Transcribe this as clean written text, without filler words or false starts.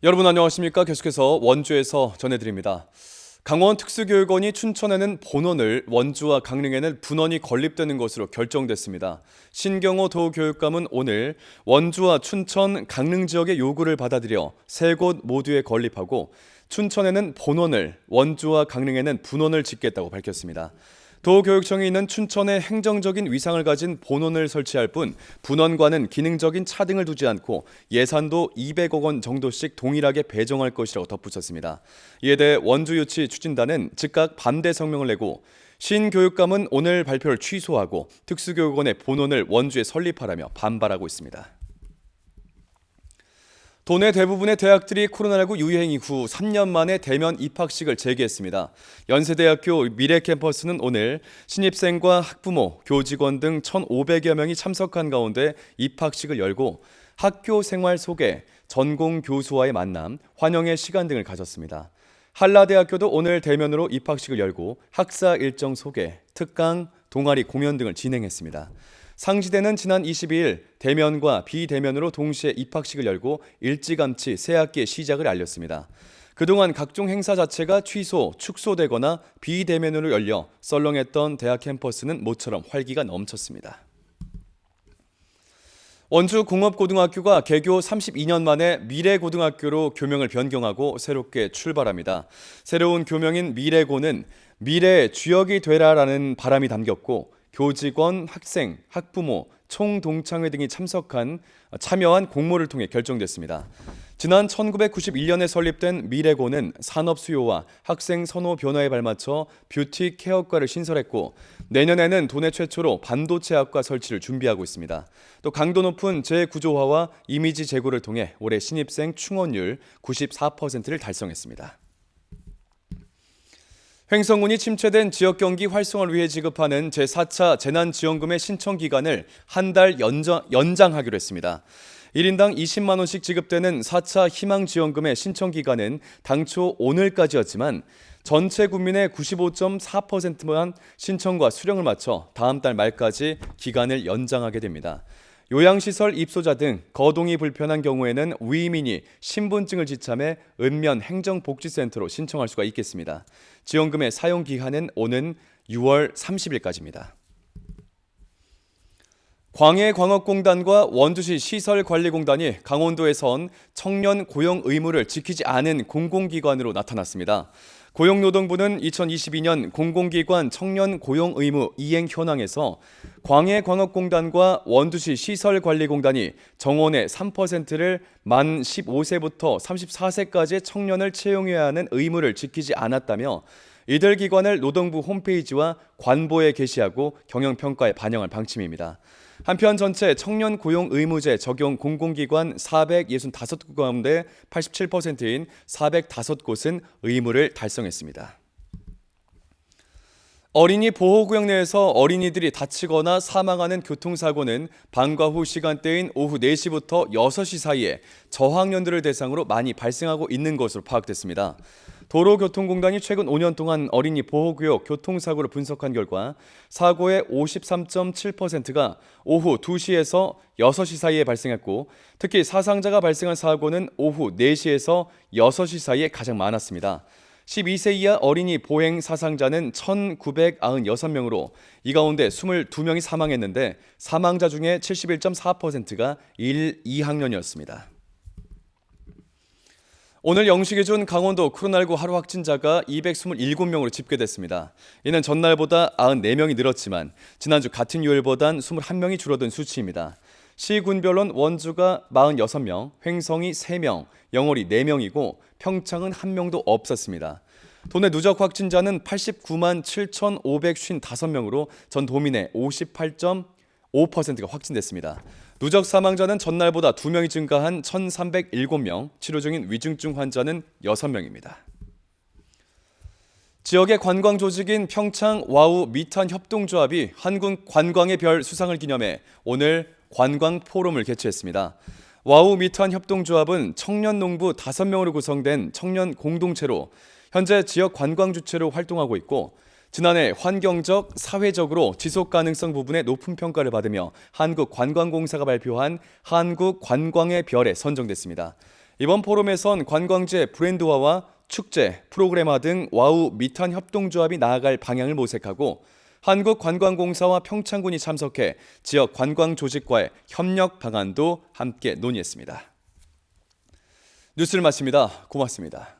여러분 안녕하십니까? 계속해서 원주에서 전해드립니다. 강원 특수교육원이 춘천에는 본원을, 원주와 강릉에는 분원이 건립되는 것으로 결정됐습니다. 신경호 도교육감은 오늘 원주와 춘천, 강릉 지역의 요구를 받아들여 세 곳 모두에 건립하고 춘천에는 본원을, 원주와 강릉에는 분원을 짓겠다고 밝혔습니다. 도교육청이 있는 춘천에 행정적인 위상을 가진 본원을 설치할 뿐 분원과는 기능적인 차등을 두지 않고 예산도 200억 원 정도씩 동일하게 배정할 것이라고 덧붙였습니다. 이에 대해 원주유치 추진단은 즉각 반대 성명을 내고 신교육감은 오늘 발표를 취소하고 특수교육원의 본원을 원주에 설립하라며 반발하고 있습니다. 도내 대부분의 대학들이 코로나19 유행 이후 3년 만에 대면 입학식을 재개했습니다. 연세대학교 미래캠퍼스는 오늘 신입생과 학부모, 교직원 등 1,500여 명이 참석한 가운데 입학식을 열고 학교 생활 소개, 전공 교수와의 만남, 환영의 시간 등을 가졌습니다. 한라대학교도 오늘 대면으로 입학식을 열고 학사 일정 소개, 특강, 동아리 공연 등을 진행했습니다. 상지대는 지난 22일 대면과 비대면으로 동시에 입학식을 열고 일찌감치 새학기의 시작을 알렸습니다. 그동안 각종 행사 자체가 취소, 축소되거나 비대면으로 열려 썰렁했던 대학 캠퍼스는 모처럼 활기가 넘쳤습니다. 원주 공업고등학교가 개교 32년 만에 미래고등학교로 교명을 변경하고 새롭게 출발합니다. 새로운 교명인 미래고는 미래의 주역이 되라라는 바람이 담겼고 교직원, 학생, 학부모, 총동창회 등이 참여한 공모를 통해 결정됐습니다. 지난 1991년에 설립된 미래고는 산업 수요와 학생 선호 변화에 발맞춰 뷰티 케어과를 신설했고 내년에는 도내 최초로 반도체학과 설치를 준비하고 있습니다. 또 강도 높은 재구조화와 이미지 제고를 통해 올해 신입생 충원율 94%를 달성했습니다. 횡성군이 침체된 지역 경기 활성화를 위해 지급하는 제4차 재난지원금의 신청 기간을 한 달 연장하기로 했습니다. 1인당 20만 원씩 지급되는 4차 희망지원금의 신청 기간은 당초 오늘까지였지만 전체 국민의 95.4%만 신청과 수령을 마쳐 다음 달 말까지 기간을 연장하게 됩니다. 요양시설 입소자 등 거동이 불편한 경우에는 위민이 신분증을 지참해 읍면 행정복지센터로 신청할 수가 있겠습니다. 지원금의 사용 기한은 오는 6월 30일까지입니다. 광해광업공단과 원주시 시설관리공단이 강원도에선 청년 고용 의무를 지키지 않은 공공기관으로 나타났습니다. 고용노동부는 2022년 공공기관 청년 고용 의무 이행 현황에서 광해광업공단과 원주시 시설관리공단이 정원의 3%를 만 15세부터 34세까지의 청년을 채용해야 하는 의무를 지키지 않았다며 이들 기관을 노동부 홈페이지와 관보에 게시하고 경영평가에 반영할 방침입니다. 한편 전체 청년 고용 의무제 적용 공공기관 465곳 가운데 87%인 405곳은 의무를 달성했습니다. 어린이 보호구역 내에서 어린이들이 다치거나 사망하는 교통사고는 방과 후 시간대인 오후 4시부터 6시 사이에 저학년들을 대상으로 많이 발생하고 있는 것으로 파악됐습니다. 도로교통공단이 최근 5년 동안 어린이 보호구역 교통사고를 분석한 결과 사고의 53.7%가 오후 2시에서 6시 사이에 발생했고 특히 사상자가 발생한 사고는 오후 4시에서 6시 사이에 가장 많았습니다. 12세 이하 어린이 보행 사상자는 1,996명으로 이 가운데 22명이 사망했는데 사망자 중에 71.4%가 1, 2학년이었습니다. 오늘 0시 기준 강원도 코로나19 하루 확진자가 227명으로 집계됐습니다. 이는 전날보다 94명이 늘었지만 지난주 같은 요일보단 21명이 줄어든 수치입니다. 시군별로는 원주가 46명, 횡성이 3명, 영월이 4명이고 평창은 1명도 없었습니다. 도내 누적 확진자는 89만 7,555명으로 전 도민의 58.5%가 확진됐습니다. 누적 사망자는 전날보다 2명이 증가한 1,307명, 치료 중인 위중증 환자는 6명입니다. 지역의 관광 조직인 평창 와우 미탄 협동조합이 한국 관광의 별 수상을 기념해 오늘 관광 포럼을 개최했습니다. 와우 미탄 협동조합은 청년 농부 5명으로 구성된 청년 공동체로 현재 지역 관광 주체로 활동하고 있고 지난해 환경적, 사회적으로 지속 가능성 부분에 높은 평가를 받으며 한국관광공사가 발표한 한국 관광의 별에 선정됐습니다. 이번 포럼에선 관광재 브랜드화와 축제, 프로그램화 등 와우 미탄 협동조합이 나아갈 방향을 모색하고 한국관광공사와 평창군이 참석해 지역 관광 조직과의 협력 방안도 함께 논의했습니다. 뉴스를 마칩니다. 고맙습니다.